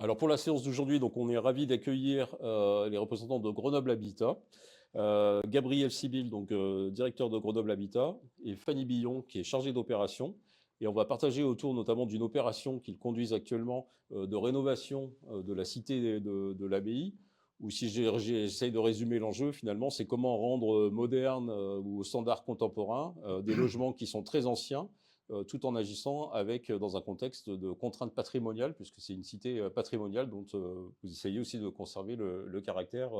Alors pour la séance d'aujourd'hui, donc on est ravi d'accueillir les représentants de Grenoble Habitat, Gabriel Sibyl, donc directeur de Grenoble Habitat, et Fanny Billon, qui est chargée d'opération. Et on va partager autour notamment d'une opération qu'ils conduisent actuellement de rénovation de la cité de l'abbaye, où si j'essaye de résumer l'enjeu, finalement, c'est comment rendre moderne ou aux standards contemporains des logements qui sont très anciens, tout en agissant avec, dans un contexte de contraintes patrimoniales, puisque c'est une cité patrimoniale dont vous essayez aussi de conserver le caractère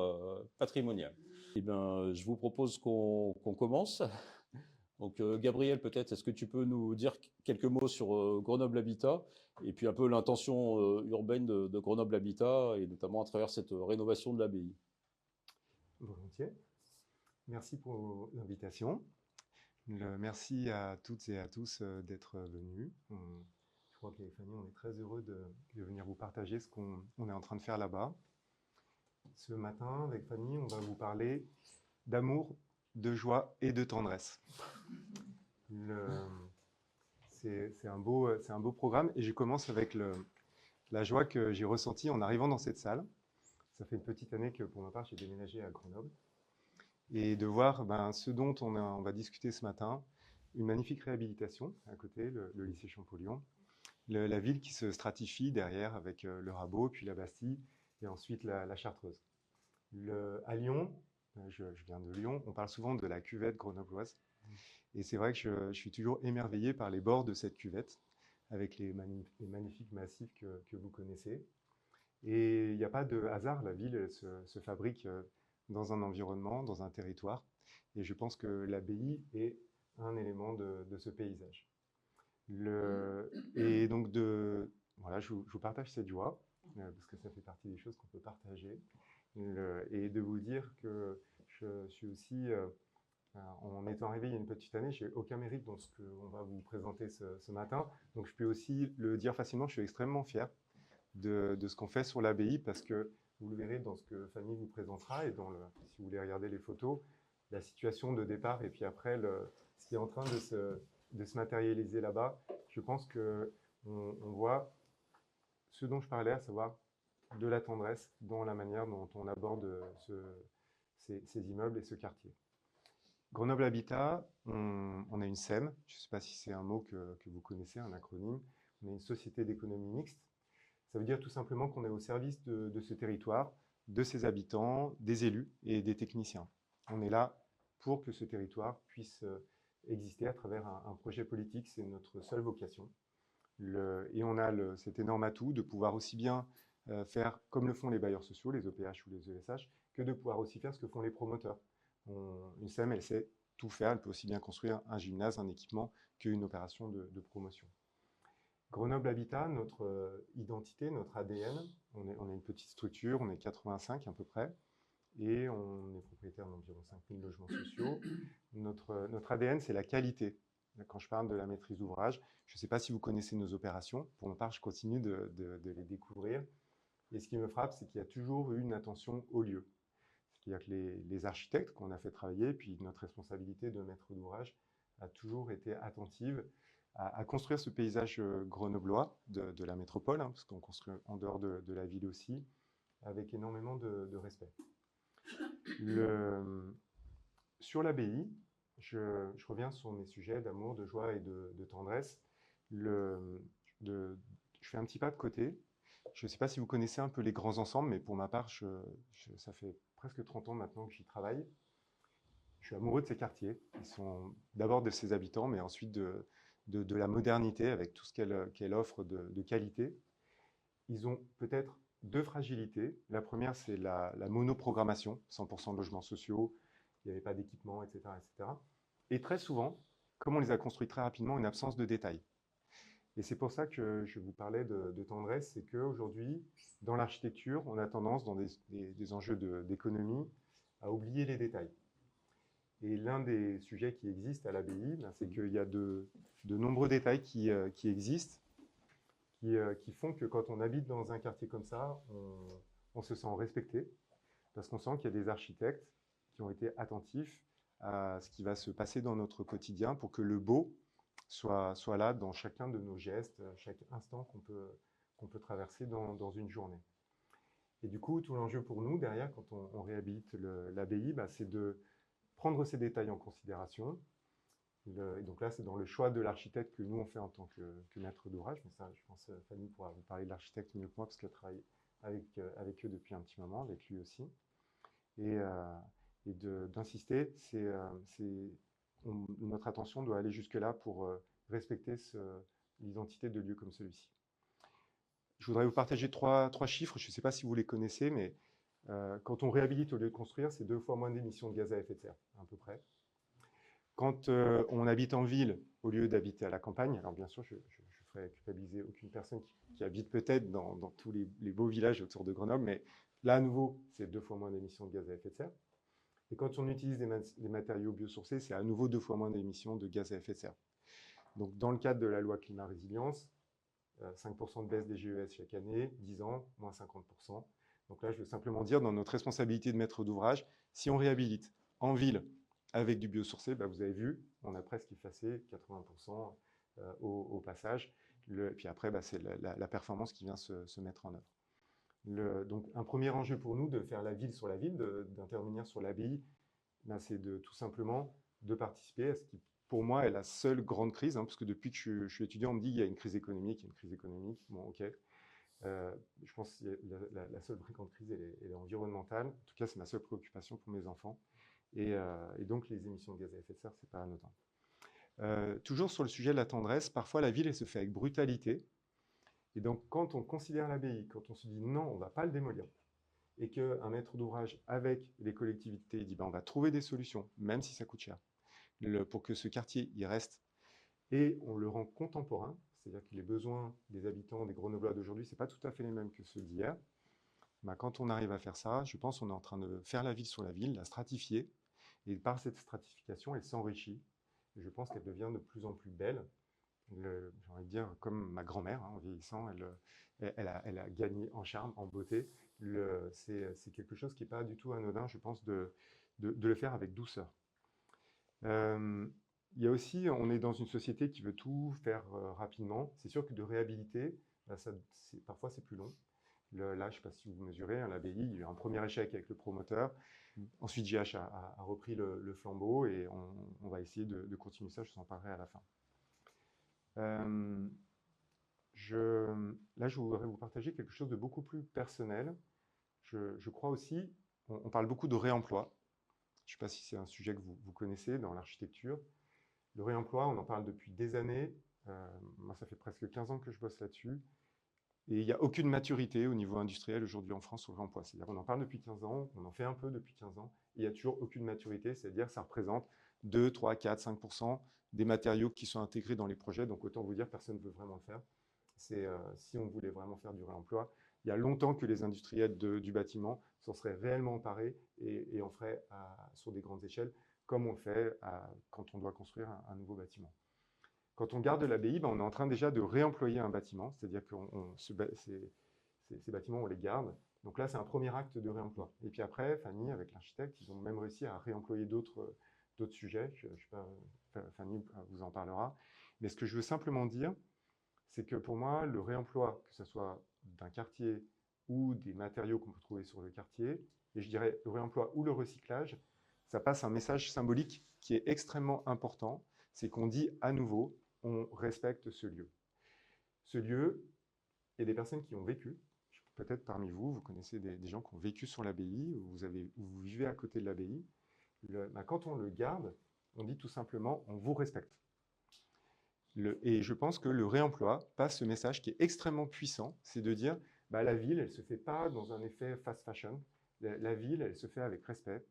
patrimonial. Eh bien, je vous propose qu'on commence. Donc, Gabriel, peut-être, est-ce que tu peux nous dire quelques mots sur Grenoble Habitat et puis un peu l'intention urbaine de Grenoble Habitat et notamment à travers cette rénovation de l'abbaye? Volontiers. Merci pour l'invitation. Merci à toutes et à tous d'être venus. Je crois qu'avec Fanny, on est très heureux de venir vous partager ce qu'on est en train de faire là-bas. Ce matin, avec Fanny, on va vous parler d'amour, de joie et de tendresse. C'est un beau programme et je commence avec la joie que j'ai ressentie en arrivant dans cette salle. Ça fait une petite année que pour ma part, j'ai déménagé à Grenoble. Et de voir ce dont on va discuter ce matin, une magnifique réhabilitation à côté, le lycée Champollion, la ville qui se stratifie derrière avec le Rabot, puis la Bastille, et ensuite la Chartreuse. À Lyon, je viens de Lyon, on parle souvent de la cuvette grenobloise, et c'est vrai que je suis toujours émerveillé par les bords de cette cuvette, avec les magnifiques massifs que vous connaissez. Et il n'y a pas de hasard, la ville elle se fabrique dans un environnement, dans un territoire. Et je pense que l'abbaye est un élément de ce paysage. Et donc, voilà, je vous partage cette joie, parce que ça fait partie des choses qu'on peut partager. Et de vous dire que je suis aussi, en étant arrivé il y a une petite année, je n'ai aucun mérite dans ce qu'on va vous présenter ce matin. Donc je peux aussi le dire facilement, je suis extrêmement fier de ce qu'on fait sur l'abbaye, parce que vous le verrez dans ce que Fanny vous présentera et si vous voulez regarder les photos, la situation de départ et puis après ce qui est en train de se matérialiser là-bas. Je pense qu'on voit ce dont je parlais, à savoir de la tendresse dans la manière dont on aborde ces immeubles et ce quartier. Grenoble Habitat, on a une SEM, je ne sais pas si c'est un mot que vous connaissez, un acronyme. On est une société d'économie mixte. Ça veut dire tout simplement qu'on est au service de ce territoire, de ses habitants, des élus et des techniciens. On est là pour que ce territoire puisse exister à travers un projet politique, c'est notre seule vocation. Et on a cet énorme atout de pouvoir aussi bien faire comme le font les bailleurs sociaux, les OPH ou les ESH, que de pouvoir aussi faire ce que font les promoteurs. Une SEM, elle sait tout faire, elle peut aussi bien construire un gymnase, un équipement, qu'une opération de promotion. Grenoble Habitat, notre identité, notre ADN, on est une petite structure, on est 85 à peu près, et on est propriétaire d'environ 5000 logements sociaux. Notre ADN, c'est la qualité. Quand je parle de la maîtrise d'ouvrage, je ne sais pas si vous connaissez nos opérations. Pour ma part, je continue de les découvrir. Et ce qui me frappe, c'est qu'il y a toujours eu une attention au lieu. C'est-à-dire que les architectes qu'on a fait travailler, puis notre responsabilité de maître d'ouvrage, a toujours été attentive à construire ce paysage grenoblois de la métropole, hein, parce qu'on construit en dehors de la ville aussi, avec énormément de respect. Sur l'abbaye, je reviens sur mes sujets d'amour, de joie et de tendresse. Je fais un petit pas de côté. Je ne sais pas si vous connaissez un peu les grands ensembles, mais pour ma part, ça fait presque 30 ans maintenant que j'y travaille. Je suis amoureux de ces quartiers. Ils sont d'abord de ses habitants, mais ensuite de la modernité avec tout ce qu'elle offre de qualité. Ils ont peut-être deux fragilités. La première, c'est la monoprogrammation, 100% de logements sociaux, il n'y avait pas d'équipement, etc., etc. Et très souvent, comme on les a construits très rapidement, une absence de détails. Et c'est pour ça que je vous parlais de tendresse, c'est qu'aujourd'hui, dans l'architecture, on a tendance, dans des enjeux d'économie, à oublier les détails. Et l'un des sujets qui existent à l'abbaye, c'est qu'il y a de nombreux détails qui existent, qui font que quand on habite dans un quartier comme ça, on se sent respecté, parce qu'on sent qu'il y a des architectes qui ont été attentifs à ce qui va se passer dans notre quotidien pour que le beau soit là dans chacun de nos gestes, chaque instant qu'on peut traverser dans une journée. Et du coup, tout l'enjeu pour nous, derrière, quand on réhabilite l'abbaye, c'est de prendre ces détails en considération. Et donc là, c'est dans le choix de l'architecte que nous, on fait en tant que maître d'ouvrage. Mais ça, je pense, Fanny pourra vous parler de l'architecte mieux que moi, parce qu'elle travaille avec eux depuis un petit moment, avec lui aussi. Et d'insister, notre attention doit aller jusque-là pour respecter l'identité de lieux comme celui-ci. Je voudrais vous partager trois chiffres, je ne sais pas si vous les connaissez, mais quand on réhabilite au lieu de construire, c'est 2 fois moins d'émissions de gaz à effet de serre, à peu près. Quand on habite en ville, au lieu d'habiter à la campagne, alors bien sûr, je ne ferai culpabiliser aucune personne qui habite peut-être dans tous les beaux villages autour de Grenoble, mais là, à nouveau, c'est 2 fois moins d'émissions de gaz à effet de serre. Et quand on utilise des matériaux biosourcés, c'est à nouveau 2 fois moins d'émissions de gaz à effet de serre. Donc, dans le cadre de la loi climat-résilience, 5% de baisse des GES chaque année, 10 ans, moins 50%. Donc là, je veux simplement dire, dans notre responsabilité de maître d'ouvrage, si on réhabilite en ville avec du biosourcé, vous avez vu, on a presque effacé 80% au passage. Puis après, c'est la performance qui vient se mettre en œuvre. Donc, un premier enjeu pour nous de faire la ville sur la ville, d'intervenir sur l'abbaye, c'est tout simplement de participer à ce qui, pour moi, est la seule grande crise, parce que depuis que je suis étudiant, on me dit qu'il y a une crise économique, bon, ok. Je pense que la seule vraie grande crise, elle est environnementale. En tout cas, c'est ma seule préoccupation pour mes enfants. Et donc, les émissions de gaz à effet de serre, c'est pas anodin. Toujours sur le sujet de la tendresse, parfois la ville, elle se fait avec brutalité. Et donc, quand on considère l'abbaye, quand on se dit non, on ne va pas le démolir, et qu'un maître d'ouvrage avec les collectivités dit on va trouver des solutions, même si ça coûte cher, pour que ce quartier y reste, et on le rend contemporain, c'est-à-dire que les besoins des habitants, des Grenoblois d'aujourd'hui, ce n'est pas tout à fait les mêmes que ceux d'hier. Quand on arrive à faire ça, je pense qu'on est en train de faire la ville sur la ville, la stratifier, et par cette stratification, elle s'enrichit. Et je pense qu'elle devient de plus en plus belle. J'ai envie de dire, comme ma grand-mère, en vieillissant, elle a gagné en charme, en beauté. C'est quelque chose qui n'est pas du tout anodin, je pense, de le faire avec douceur. Il y a aussi, on est dans une société qui veut tout faire rapidement. C'est sûr que de réhabiliter, parfois c'est plus long. Là, je ne sais pas si vous mesurez, l'abbaye, il y a eu un premier échec avec le promoteur. Ensuite, JH a repris le flambeau et on va essayer de continuer ça, je vous en parlerai à la fin. Là, je voudrais vous partager quelque chose de beaucoup plus personnel. Je crois aussi, on parle beaucoup de réemploi. Je ne sais pas si c'est un sujet que vous connaissez dans l'architecture. Le réemploi, on en parle depuis des années. Moi, ça fait presque 15 ans que je bosse là-dessus. Et il n'y a aucune maturité au niveau industriel aujourd'hui en France sur le réemploi. C'est-à-dire qu'on en parle depuis 15 ans, on en fait un peu depuis 15 ans, et il n'y a toujours aucune maturité, c'est-à-dire que ça représente 2, 3, 4, 5% des matériaux qui sont intégrés dans les projets. Donc autant vous dire, personne ne veut vraiment le faire. Si on voulait vraiment faire du réemploi, il y a longtemps que les industriels du bâtiment s'en seraient réellement emparés et en feraient sur des grandes échelles, comme on le fait quand on doit construire un nouveau bâtiment. Quand on garde l'abbaye, on est en train déjà de réemployer un bâtiment, c'est-à-dire que ces bâtiments, on les garde. Donc là, c'est un premier acte de réemploi. Et puis après, Fanny, avec l'architecte, ils ont même réussi à réemployer d'autres sujets. Je sais pas, Fanny vous en parlera. Mais ce que je veux simplement dire, c'est que pour moi, le réemploi, que ce soit d'un quartier ou des matériaux qu'on peut trouver sur le quartier, et je dirais le réemploi ou le recyclage, ça passe un message symbolique qui est extrêmement important. C'est qu'on dit à nouveau, on respecte ce lieu. Ce lieu, il y a des personnes qui ont vécu. Peut-être parmi vous, vous connaissez des gens qui ont vécu sur l'abbaye, ou vous vivez à côté de l'abbaye. Quand on le garde, on dit tout simplement, on vous respecte. Et je pense que le réemploi passe ce message qui est extrêmement puissant, c'est de dire, la ville, elle ne se fait pas dans un effet fast fashion. La ville, elle se fait avec respect,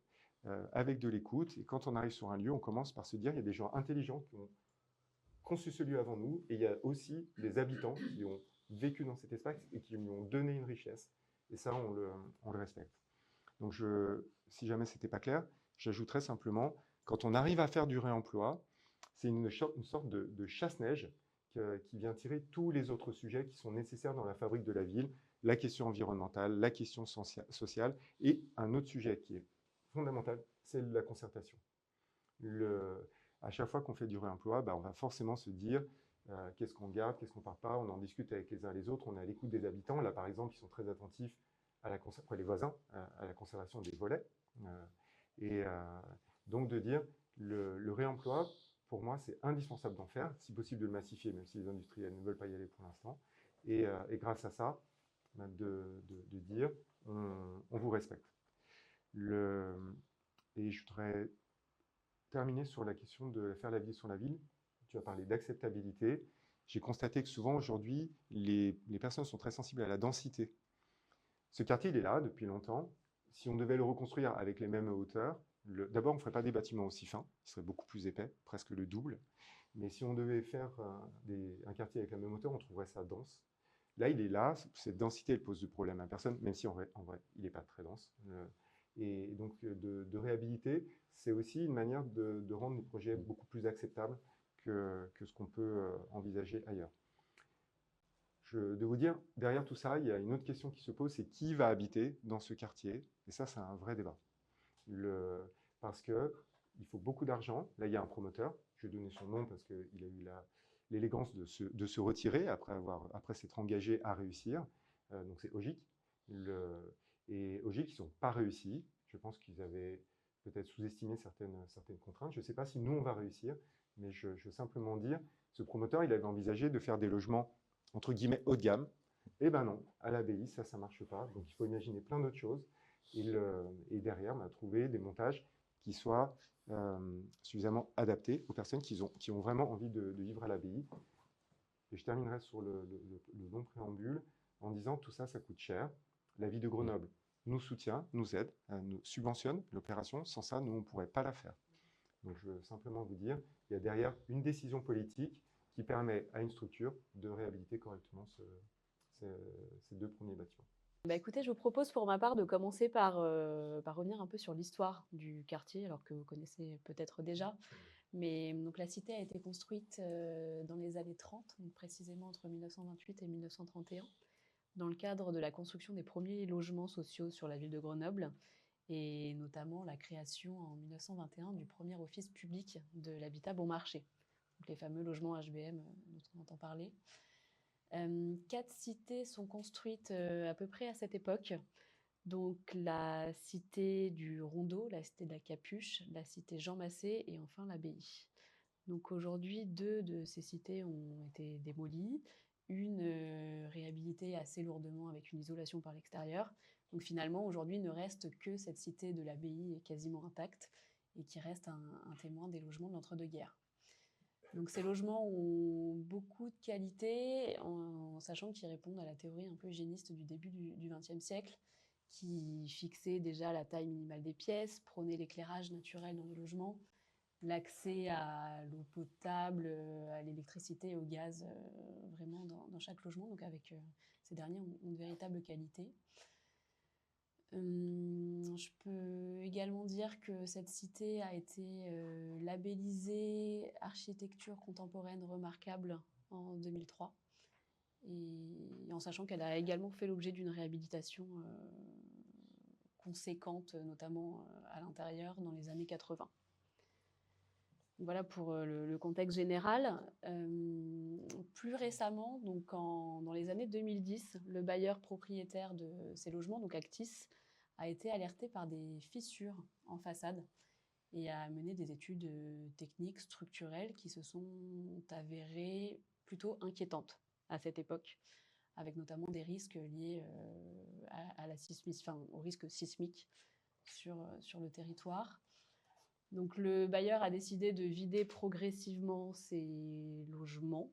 avec de l'écoute. Et quand on arrive sur un lieu, on commence par se dire, il y a des gens intelligents qui ont conçu ce lieu avant nous, et il y a aussi des habitants qui ont vécu dans cet espace et qui lui ont donné une richesse. Et ça, on le respecte. Donc, si jamais ce n'était pas clair, j'ajouterais simplement, quand on arrive à faire du réemploi, c'est une sorte de chasse-neige qui vient tirer tous les autres sujets qui sont nécessaires dans la fabrique de la ville, la question environnementale, la question sociale, et un autre sujet qui est fondamental, c'est la concertation. À chaque fois qu'on fait du réemploi, on va forcément se dire, Qu'est-ce qu'on garde, qu'est-ce qu'on ne part pas, on en discute avec les uns et les autres, on est à l'écoute des habitants. Là, par exemple, ils sont très attentifs à les voisins, à la conservation des volets. Et donc de dire, le réemploi, pour moi, c'est indispensable d'en faire, si possible de le massifier, même si les industriels ne veulent pas y aller pour l'instant. Et grâce à ça, de dire, on vous respecte. Et je voudrais terminer sur la question de faire la ville sur la ville. Tu as parlé d'acceptabilité. J'ai constaté que souvent aujourd'hui, les personnes sont très sensibles à la densité. Ce quartier, il est là depuis longtemps. Si on devait le reconstruire avec les mêmes hauteurs, d'abord, on ne ferait pas des bâtiments aussi fins, ils seraient beaucoup plus épais, presque le double. Mais si on devait faire un quartier avec la même hauteur, on trouverait ça dense. Là, il est là, cette densité, elle pose de problème à personne, même si en vrai il n'est pas très dense. Et donc, de réhabiliter, c'est aussi une manière de rendre les projets beaucoup plus acceptables que ce qu'on peut envisager ailleurs. De vous dire, derrière tout ça, il y a une autre question qui se pose, c'est qui va habiter dans ce quartier? Et ça, c'est un vrai débat. Parce qu'il faut beaucoup d'argent. Là, il y a un promoteur, je vais donner son nom parce qu'il a eu l'élégance de se retirer après s'être engagé à réussir. Donc c'est Ogic. Et Ogic, ils n'ont pas réussi. Je pense qu'ils avaient peut-être sous-estimé certaines contraintes. Je ne sais pas si nous, on va réussir, mais je veux simplement dire, ce promoteur, il avait envisagé de faire des logements, entre guillemets, haut de gamme. Eh ben non, à l'abbaye, ça ne marche pas. Donc il faut imaginer plein d'autres choses. Et derrière, on a trouvé des montages qui soient suffisamment adaptés aux personnes qui ont vraiment envie de vivre à l'abbaye. Et je terminerai sur le long préambule en disant tout ça, ça coûte cher. La ville de Grenoble nous soutient, nous aide, nous subventionne l'opération. Sans ça, nous, on ne pourrait pas la faire. Donc, je veux simplement vous dire, il y a derrière une décision politique qui permet à une structure de réhabiliter correctement ces deux premiers bâtiments. Bah écoutez, je vous propose pour ma part de commencer par revenir un peu sur l'histoire du quartier, alors que vous connaissez peut-être déjà. Mais donc, la cité a été construite dans les années 30, donc précisément entre 1928 et 1931, dans le cadre de la construction des premiers logements sociaux sur la ville de Grenoble, et notamment la création en 1921 du premier office public de l'habitat bon marché, donc les fameux logements HBM dont on entend parler. 4 cités sont construites à peu près à cette époque. Donc la cité du Rondeau, la cité de la Capuche, la cité Jean Massé et enfin l'abbaye. Donc aujourd'hui, 2 de ces cités ont été démolies, une réhabilitée assez lourdement avec une isolation par l'extérieur. Donc finalement, aujourd'hui, il ne reste que cette cité de l'abbaye quasiment intacte et qui reste un témoin des logements de l'entre-deux-guerres. Donc ces logements ont beaucoup de qualité, en sachant qu'ils répondent à la théorie un peu hygiéniste du début du XXe siècle, qui fixait déjà la taille minimale des pièces, prônait l'éclairage naturel dans les logements, l'accès à l'eau potable, à l'électricité et au gaz, vraiment dans chaque logement. Donc avec ces derniers ont une véritable qualité. Je peux également dire que cette cité a été labellisée architecture contemporaine remarquable en 2003, et en sachant qu'elle a également fait l'objet d'une réhabilitation conséquente, notamment à l'intérieur dans les années 80. Voilà pour le contexte général. Plus récemment, donc dans les années 2010, le bailleur propriétaire de ces logements, donc Actis, a été alerté par des fissures en façade et a mené des études techniques, structurelles qui se sont avérées plutôt inquiétantes à cette époque, avec notamment des risques liés au risque sismique sur le territoire. Donc le bailleur a décidé de vider progressivement ses logements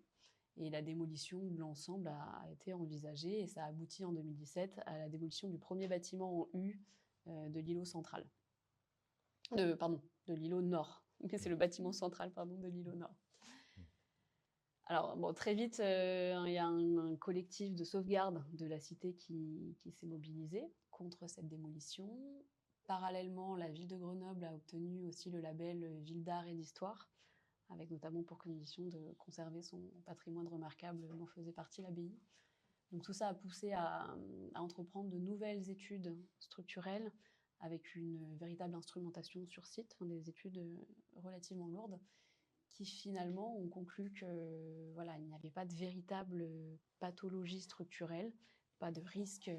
et la démolition de l'ensemble a été envisagée, et ça a abouti en 2017 à la démolition du premier bâtiment en U de l'îlot central. De l'îlot nord. Mais c'est le bâtiment central, de l'îlot nord. Alors, bon, très vite, il y a un collectif de sauvegarde de la cité qui s'est mobilisé contre cette démolition. Parallèlement, la ville de Grenoble a obtenu aussi le label Ville d'art et d'histoire, avec notamment pour condition de conserver son patrimoine remarquable dont faisait partie l'abbaye. Donc tout ça a poussé à entreprendre de nouvelles études structurelles avec une véritable instrumentation sur site, des études relativement lourdes, qui finalement ont conclu que voilà, il n'y avait pas de véritable pathologie structurelle, pas de risque,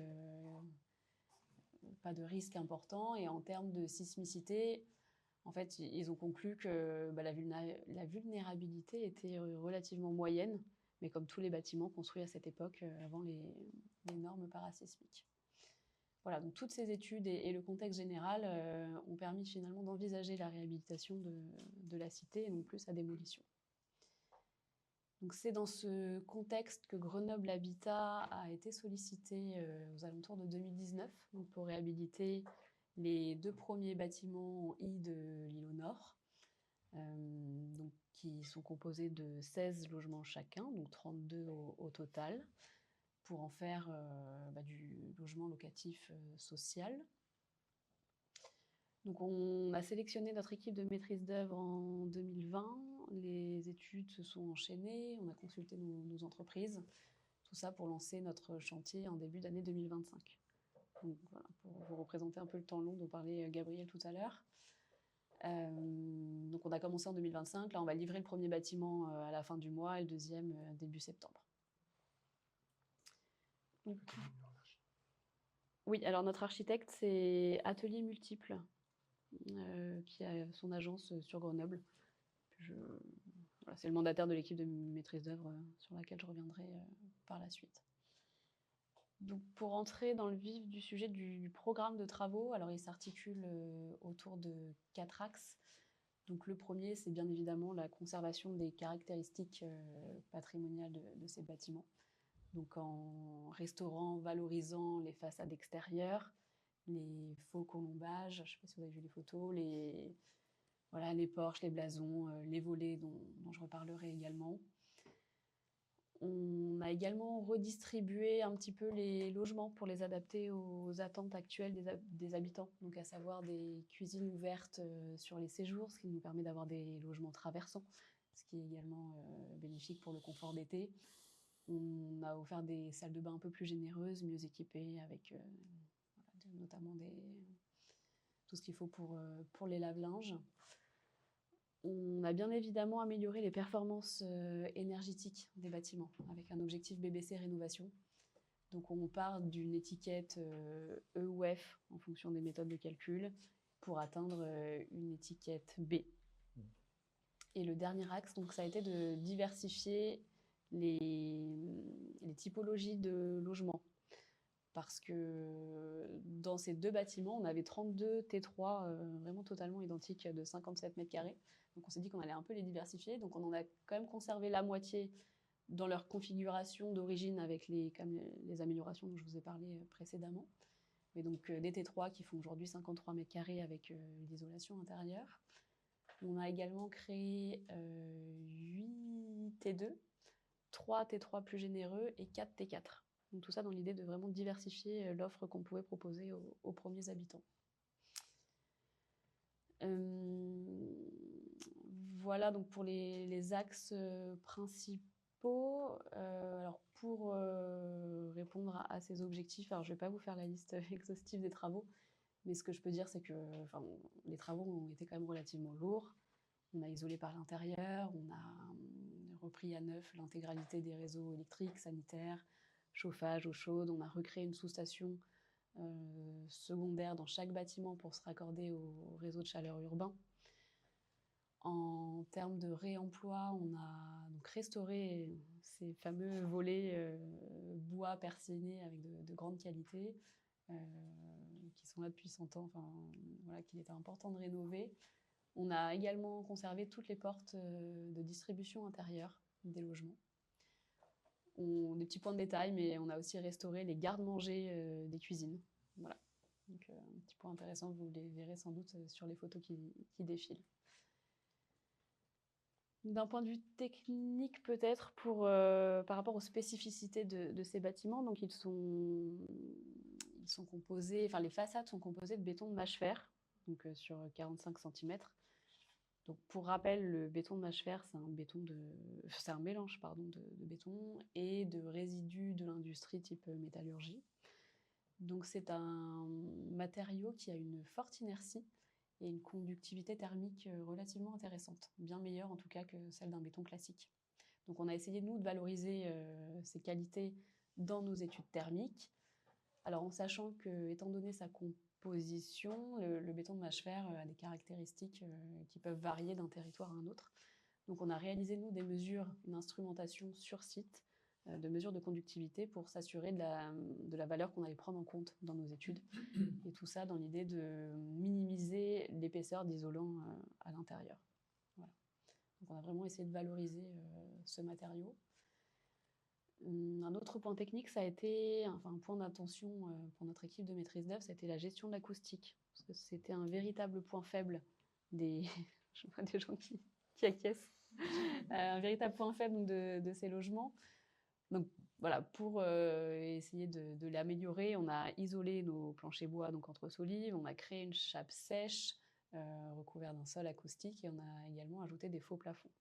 pas de risque important. Et en termes de sismicité, en fait, ils ont conclu que la vulnérabilité était relativement moyenne, mais comme tous les bâtiments construits à cette époque, avant les normes parasismiques. Voilà, donc toutes ces études et le contexte général ont permis finalement d'envisager la réhabilitation de la cité et non plus sa démolition. Donc c'est dans ce contexte que Grenoble Habitat a été sollicité aux alentours de 2019 donc pour réhabiliter les 2 premiers bâtiments en I de l'île au Nord, donc, qui sont composés de 16 logements chacun, donc 32 au total, pour en faire du logement locatif social. Donc on a sélectionné notre équipe de maîtrise d'œuvre en 2020, les études se sont enchaînées, on a consulté nos entreprises, tout ça pour lancer notre chantier en début d'année 2025. Donc voilà, pour vous représenter un peu le temps long dont parlait Gabriel tout à l'heure. Donc on a commencé en 2025, là on va livrer le premier bâtiment à la fin du mois et le deuxième début septembre. Donc, oui, alors notre architecte c'est Atelier Multiple, qui a son agence sur Grenoble. Voilà, c'est le mandataire de l'équipe de maîtrise d'œuvre sur laquelle je reviendrai par la suite. Donc, pour entrer dans le vif du sujet du programme de travaux, alors il s'articule autour de 4 axes. Donc, le premier, c'est bien évidemment la conservation des caractéristiques patrimoniales de ces bâtiments. Donc, en restaurant, valorisant les façades extérieures, les faux colombages, je ne sais pas si vous avez vu les photos, les porches, les blasons, les volets dont je reparlerai également. On a également redistribué un petit peu les logements pour les adapter aux attentes actuelles des habitants, donc à savoir des cuisines ouvertes sur les séjours, ce qui nous permet d'avoir des logements traversants, ce qui est également bénéfique pour le confort d'été. On a offert des salles de bain un peu plus généreuses, mieux équipées, avec notamment tout ce qu'il faut pour les lave-linges. On a bien évidemment amélioré les performances énergétiques des bâtiments avec un objectif BBC Rénovation. Donc on part d'une étiquette E ou F en fonction des méthodes de calcul pour atteindre une étiquette B. Et le dernier axe, donc, ça a été de diversifier les typologies de logements. Parce que dans ces 2 bâtiments, on avait 32 T3 vraiment totalement identiques de 57 mètres carrés. Donc on s'est dit qu'on allait un peu les diversifier. Donc on en a quand même conservé la moitié dans leur configuration d'origine avec les améliorations dont je vous ai parlé précédemment. Mais donc des T3 qui font aujourd'hui 53 mètres carrés avec l'isolation intérieure. On a également créé 8 T2, 3 T3 plus généreux et 4 T4. Donc tout ça dans l'idée de vraiment diversifier l'offre qu'on pouvait proposer aux premiers habitants. Voilà donc pour les axes principaux. Alors pour répondre à ces objectifs, alors je ne vais pas vous faire la liste exhaustive des travaux, mais ce que je peux dire, c'est que les travaux ont été quand même relativement lourds. On a isolé par l'intérieur, on a repris à neuf l'intégralité des réseaux électriques, sanitaires, chauffage, eau chaude. On a recréé une sous-station secondaire dans chaque bâtiment pour se raccorder au réseau de chaleur urbain. En termes de réemploi, on a donc restauré ces fameux volets bois persiennés avec de grande qualité, qui sont là depuis 100 ans, voilà, qu'il était important de rénover. On a également conservé toutes les portes de distribution intérieure des logements. Des petits points de détail, mais on a aussi restauré les garde-manger des cuisines. Voilà. Donc, un petit point intéressant, vous les verrez sans doute sur les photos qui défilent. D'un point de vue technique, peut-être, par rapport aux spécificités de ces bâtiments, donc ils sont composés, les façades sont composées de béton de mâche-fer, donc sur 45 cm. Donc, pour rappel, le béton de mâche-fer, c'est un mélange de béton et de résidus de l'industrie type métallurgie. Donc, c'est un matériau qui a une forte inertie et une conductivité thermique relativement intéressante, bien meilleure en tout cas que celle d'un béton classique. Donc on a essayé, nous, de valoriser ces qualités dans nos études thermiques. Alors en sachant que, étant donné sa composition, le béton de Mâchefer a des caractéristiques qui peuvent varier d'un territoire à un autre. Donc on a réalisé, nous, des mesures, une instrumentation sur site, de mesures de conductivité pour s'assurer de la valeur qu'on allait prendre en compte dans nos études. Et tout ça dans l'idée de minimiser l'épaisseur d'isolant à l'intérieur. Voilà. Donc on a vraiment essayé de valoriser ce matériau. Un autre point technique, ça a été, enfin un point d'attention pour notre équipe de maîtrise d'œuvre, ça a été la gestion de l'acoustique. Parce que c'était un véritable point faible des, je vois des gens qui acquiescent, un véritable point faible de ces logements. Donc voilà, pour essayer de l'améliorer, on a isolé nos planchers bois donc entre solives, on a créé une chape sèche recouverte d'un sol acoustique et on a également ajouté des faux plafonds.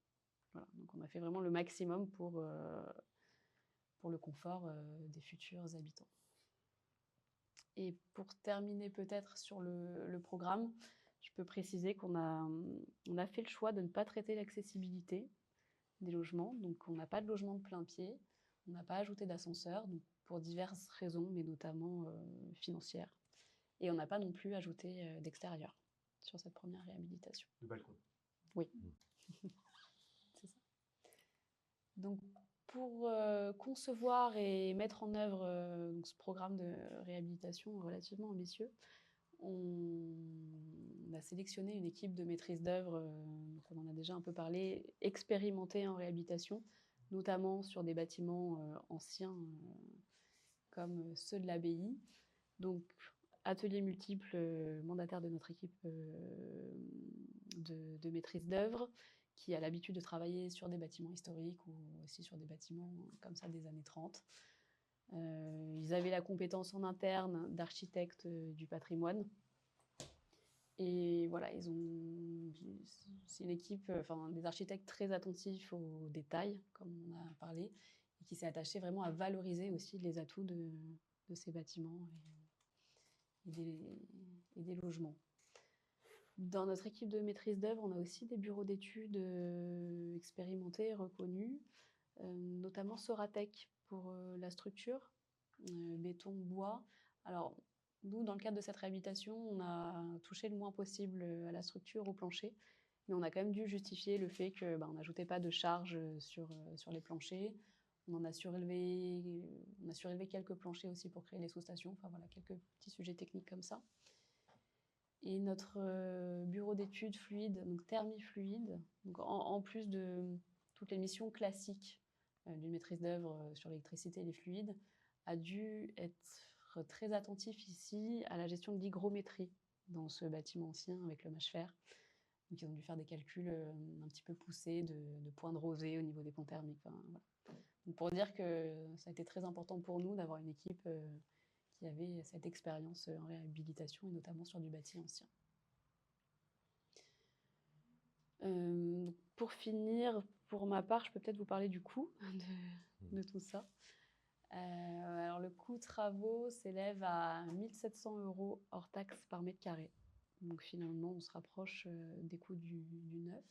Voilà, donc on a fait vraiment le maximum pour le confort des futurs habitants. Et pour terminer peut-être sur le programme, je peux préciser qu'on a fait le choix de ne pas traiter l'accessibilité des logements. Donc on n'a pas de logement de plein pied, on n'a pas ajouté d'ascenseur, pour diverses raisons, mais notamment financières. Et on n'a pas non plus ajouté d'extérieur sur cette première réhabilitation. De balcon. Oui, c'est ça. Donc pour concevoir et mettre en œuvre donc ce programme de réhabilitation relativement ambitieux, on a sélectionné une équipe de maîtrise d'œuvre, on en a déjà un peu parlé, expérimentée en réhabilitation, notamment sur des bâtiments anciens comme ceux de l'abbaye. Donc, ateliers multiples, mandataires de notre équipe de maîtrise d'œuvre, qui a l'habitude de travailler sur des bâtiments historiques ou aussi sur des bâtiments comme ça des années 30. Ils avaient la compétence en interne d'architectes du patrimoine. Et voilà, c'est une équipe, des architectes très attentifs aux détails, comme on a parlé, et qui s'est attachée vraiment à valoriser aussi les atouts de ces bâtiments et des logements. Dans notre équipe de maîtrise d'œuvre, on a aussi des bureaux d'études expérimentés et reconnus, notamment Soratec pour la structure, béton, bois. Alors, nous, dans le cadre de cette réhabilitation, on a touché le moins possible à la structure, au plancher, mais on a quand même dû justifier le fait qu'on n'ajoutait pas de charge sur les planchers. On a surélevé quelques planchers aussi pour créer les sous-stations, enfin voilà, quelques petits sujets techniques comme ça. Et notre bureau d'études fluide, donc thermifluide, donc en plus de toutes les missions classiques d'une maîtrise d'œuvre sur l'électricité et les fluides, a dû être très attentif ici à la gestion de l'hygrométrie dans ce bâtiment ancien avec le Mâchefer. Donc ils ont dû faire des calculs un petit peu poussés de points de rosée au niveau des ponts thermiques. Enfin, voilà. Donc pour dire que ça a été très important pour nous d'avoir une équipe qui avait cette expérience en réhabilitation et notamment sur du bâti ancien. Pour finir, pour ma part, je peux peut-être vous parler du coût de tout ça. Alors le coût travaux s'élève à 1 700 € hors taxe par mètre carré. Donc finalement, on se rapproche des coûts du neuf,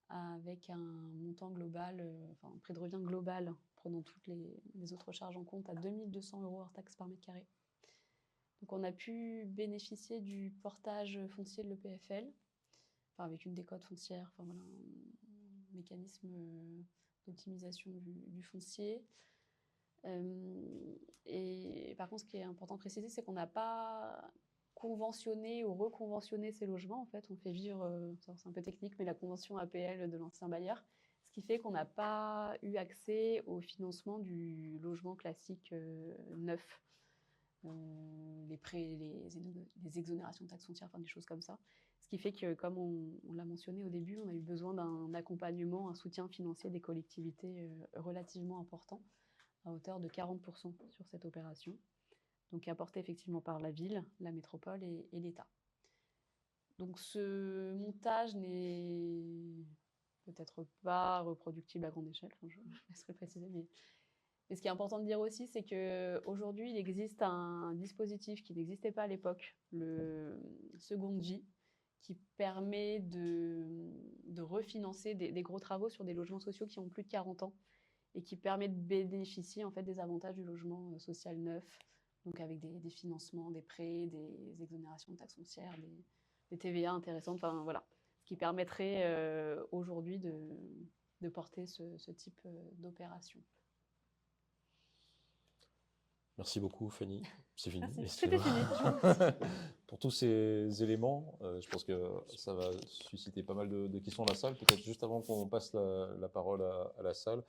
avec un montant global, un prix de revient global, prenant toutes les autres charges en compte, à 2 200 € hors taxe par mètre carré. Donc on a pu bénéficier du portage foncier de l'EPFL, avec une décote foncière, voilà, un mécanisme d'optimisation du foncier. Et par contre, ce qui est important de préciser, c'est qu'on n'a pas conventionné ou reconventionné ces logements. En fait, on fait vivre, c'est un peu technique, mais la convention APL de l'ancien bailleur, ce qui fait qu'on n'a pas eu accès au financement du logement classique neuf, les exonérations de taxes foncières, des choses comme ça. Ce qui fait que, comme on l'a mentionné au début, on a eu besoin d'un accompagnement, un soutien financier des collectivités relativement important, à hauteur de 40% sur cette opération, donc apporté effectivement par la ville, la métropole et l'État. Donc ce montage n'est peut-être pas reproductible à grande échelle, je laisserai préciser, mais ce qui est important de dire aussi, c'est qu'aujourd'hui, il existe un dispositif qui n'existait pas à l'époque, le Second J, qui permet de refinancer des gros travaux sur des logements sociaux qui ont plus de 40 ans et qui permet de bénéficier en fait des avantages du logement social neuf, donc avec des financements, des prêts, des exonérations de taxes foncières, des TVA intéressantes, enfin voilà, ce qui permettrait aujourd'hui de porter ce type d'opération. Merci beaucoup, Fanny. C'est fini. Merci. C'était fini. Je vous remercie. Pour tous ces éléments, je pense que ça va susciter pas mal de questions dans la salle. Peut-être juste avant qu'on passe la parole à la salle,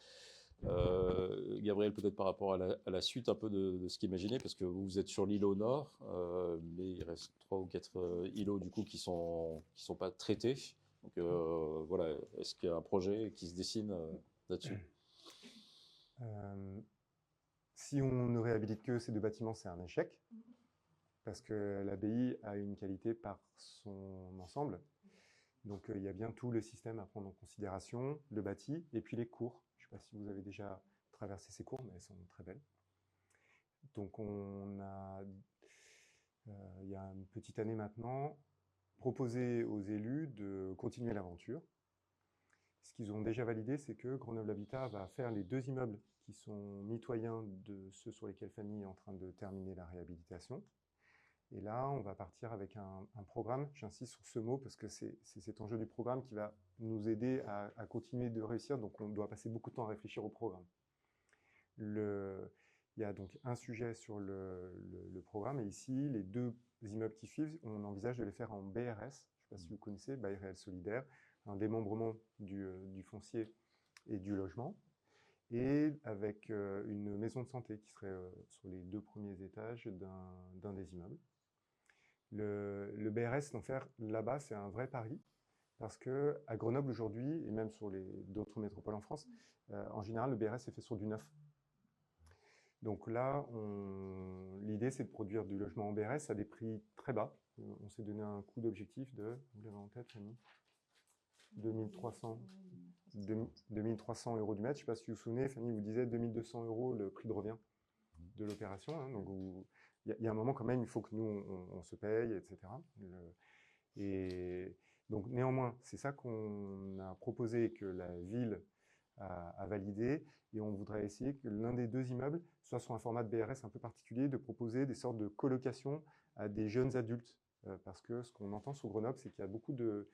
Gabriel, peut-être par rapport à la suite un peu de ce qu'imaginez, parce que vous êtes sur l'île au nord, mais il reste 3 ou 4 îlots du coup qui sont pas traités. Donc voilà, est-ce qu'il y a un projet qui se dessine là-dessus? Si on ne réhabilite que ces 2 bâtiments, c'est un échec, parce que l'abbaye a une qualité par son ensemble. Donc il y a bien tout le système à prendre en considération, le bâti, et puis les cours. Je ne sais pas si vous avez déjà traversé ces cours, mais elles sont très belles. Donc on a, il y a une petite année maintenant, proposé aux élus de continuer l'aventure. Ce qu'ils ont déjà validé, c'est que Grenoble Habitat va faire les 2 immeubles qui sont mitoyens de ceux sur lesquels Fanny est en train de terminer la réhabilitation. Et là, on va partir avec un programme, j'insiste sur ce mot parce que c'est cet enjeu du programme qui va nous aider à continuer de réussir, donc on doit passer beaucoup de temps à réfléchir au programme. Il y a donc un sujet sur le programme, et ici, les 2 immeubles qui suivent, on envisage de les faire en BRS, je ne sais pas si vous connaissez, bail réel solidaire, un démembrement du foncier et du logement, et avec une maison de santé qui serait sur les 2 premiers étages d'un des immeubles. Le BRS, d'en faire là-bas, c'est un vrai pari, parce qu'à Grenoble aujourd'hui, et même sur d'autres métropoles en France, en général, le BRS est fait sur du neuf. Donc là, l'idée, c'est de produire du logement en BRS à des prix très bas. On s'est donné un coût d'objectif de, vous l'avez en tête, Fanny, 2300 € du mètre. Je ne sais pas si vous vous souvenez, Fanny vous disait 2200 € le prix de revient de l'opération. Hein, donc il y a un moment quand même, il faut que nous, on se paye, etc. Et donc néanmoins, c'est ça qu'on a proposé, que la ville a validé, et on voudrait essayer que l'un des 2 immeubles soit sur un format de BRS un peu particulier, de proposer des sortes de colocations à des jeunes adultes, parce que ce qu'on entend sur Grenoble, c'est qu'il y a beaucoup de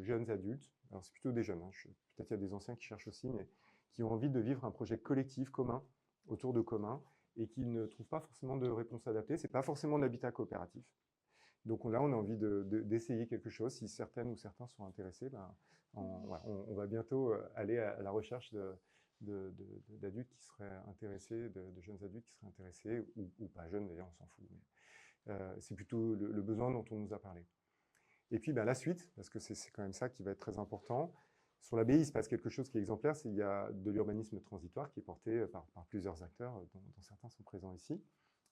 jeunes adultes, alors c'est plutôt des jeunes, hein, peut-être il y a des anciens qui cherchent aussi, mais qui ont envie de vivre un projet collectif, commun, autour de communs, et qui ne trouvent pas forcément de réponse adaptée. Ce n'est pas forcément de l'habitat coopératif. Donc là, on a envie d'essayer quelque chose. Si certaines ou certains sont intéressés, ben, on va bientôt aller à la recherche d'adultes qui seraient intéressés, de jeunes adultes qui seraient intéressés, ou pas jeunes d'ailleurs, on s'en fout. C'est plutôt le besoin dont on nous a parlé. Et puis ben, la suite, parce que c'est quand même ça qui va être très important. Sur l'abbaye, il se passe quelque chose qui est exemplaire, c'est qu'il y a de l'urbanisme transitoire qui est porté par plusieurs acteurs, dont certains sont présents ici.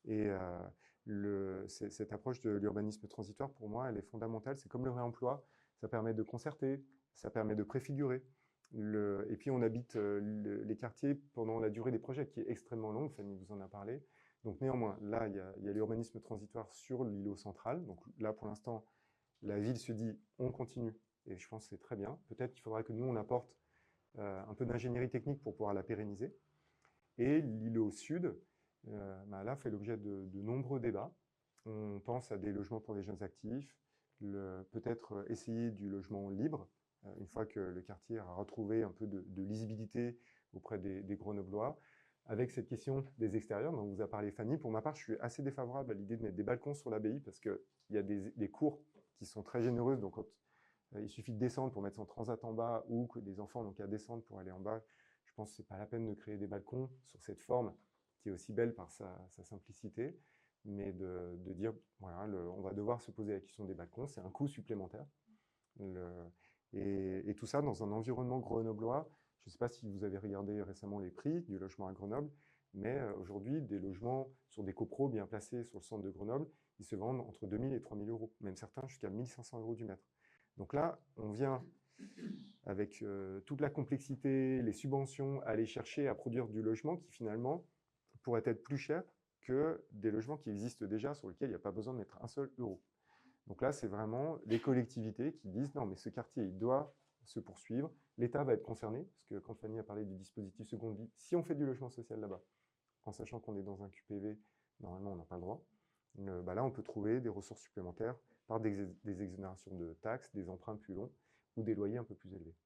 Et cette approche de l'urbanisme transitoire, pour moi, elle est fondamentale. C'est comme le réemploi, ça permet de concerter, ça permet de préfigurer. Et puis on habite les quartiers pendant la durée des projets, qui est extrêmement longue, Fanny vous en a parlé. Donc néanmoins, là, il y a l'urbanisme transitoire sur l'îlot central. Donc là, pour l'instant, la ville se dit, on continue, et je pense que c'est très bien. Peut-être qu'il faudra que nous, on apporte un peu d'ingénierie technique pour pouvoir la pérenniser. Et l'îlot sud, là, fait l'objet de nombreux débats. On pense à des logements pour les jeunes actifs, peut-être essayer du logement libre, une fois que le quartier a retrouvé un peu de lisibilité auprès des Grenoblois. Avec cette question des extérieurs dont vous a parlé Fanny, pour ma part, je suis assez défavorable à l'idée de mettre des balcons sur l'abbaye, parce qu'il y a des cours qui sont très généreuses, donc quand il suffit de descendre pour mettre son transat en bas, ou que des enfants n'ont qu'à descendre pour aller en bas, je pense que ce n'est pas la peine de créer des balcons sur cette forme qui est aussi belle par sa simplicité, mais de dire, voilà, on va devoir se poser la question des balcons, c'est un coût supplémentaire. Et tout ça dans un environnement grenoblois. Je ne sais pas si vous avez regardé récemment les prix du logement à Grenoble, mais aujourd'hui, des logements sur des copros bien placés sur le centre de Grenoble, ils se vendent entre 2 000 et 3 000 €, même certains jusqu'à 1 500 € du mètre. Donc là, on vient avec toute la complexité, les subventions, aller chercher à produire du logement qui finalement pourrait être plus cher que des logements qui existent déjà, sur lesquels il n'y a pas besoin de mettre un seul euro. Donc là, c'est vraiment les collectivités qui disent non, mais ce quartier, il doit se poursuivre. L'État va être concerné, parce que quand Fanny a parlé du dispositif seconde vie, si on fait du logement social là-bas, en sachant qu'on est dans un QPV, normalement, on n'a pas le droit. Bah là, on peut trouver des ressources supplémentaires par des exonérations de taxes, des emprunts plus longs ou des loyers un peu plus élevés.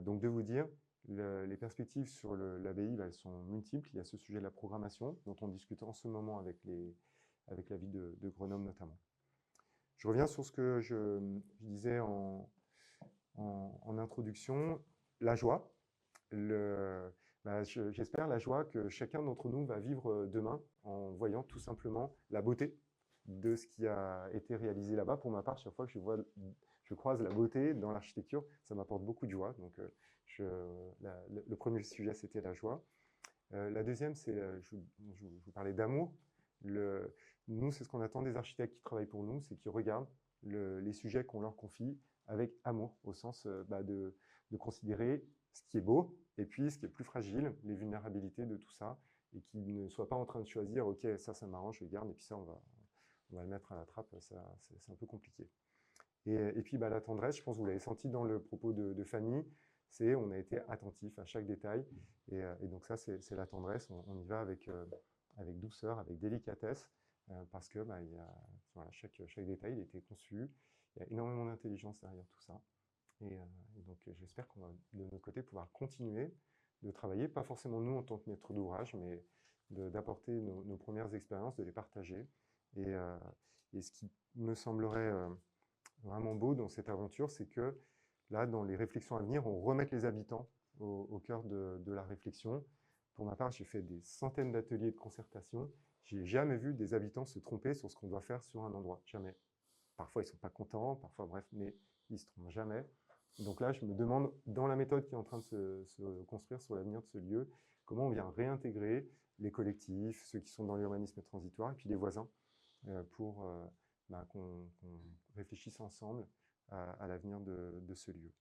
Donc, de vous dire, les perspectives sur l'ABI, elles sont multiples. Il y a ce sujet de la programmation, dont on discute en ce moment avec la ville de Grenoble notamment. Je reviens sur ce que je disais en introduction, la joie. J'espère la joie que chacun d'entre nous va vivre demain en voyant tout simplement la beauté de ce qui a été réalisé là-bas. Pour ma part, chaque fois que je croise la beauté dans l'architecture, ça m'apporte beaucoup de joie. Donc, le premier sujet, c'était la joie. La deuxième, c'est, je vous parlais d'amour. Nous, c'est ce qu'on attend des architectes qui travaillent pour nous, c'est qu'ils regardent les sujets qu'on leur confie avec amour, au sens de considérer ce qui est beau et puis ce qui est plus fragile, les vulnérabilités de tout ça, et qu'ils ne soient pas en train de choisir, ok, ça m'arrange, je le garde, et puis ça, on va le mettre à la trappe, c'est un peu compliqué. Et puis la tendresse, je pense que vous l'avez senti dans le propos de Fanny, c'est on a été attentif à chaque détail, et donc ça, c'est la tendresse, on y va avec douceur, avec délicatesse, parce que chaque détail il a été conçu, il y a énormément d'intelligence derrière tout ça. Et donc j'espère qu'on va de notre côté pouvoir continuer de travailler, pas forcément nous en tant que maître d'ouvrage, mais d'apporter nos premières expériences, de les partager. Et ce qui me semblerait vraiment beau dans cette aventure, c'est que là, dans les réflexions à venir, on remet les habitants au cœur de la réflexion. Pour ma part, j'ai fait des centaines d'ateliers de concertation. J'ai jamais vu des habitants se tromper sur ce qu'on doit faire sur un endroit. Jamais. Parfois, ils ne sont pas contents, parfois, bref, mais ils ne se trompent jamais. Donc là, je me demande, dans la méthode qui est en train de se construire sur l'avenir de ce lieu, comment on vient réintégrer les collectifs, ceux qui sont dans l'urbanisme transitoire, et puis les voisins, pour qu'on réfléchisse ensemble à l'avenir de ce lieu.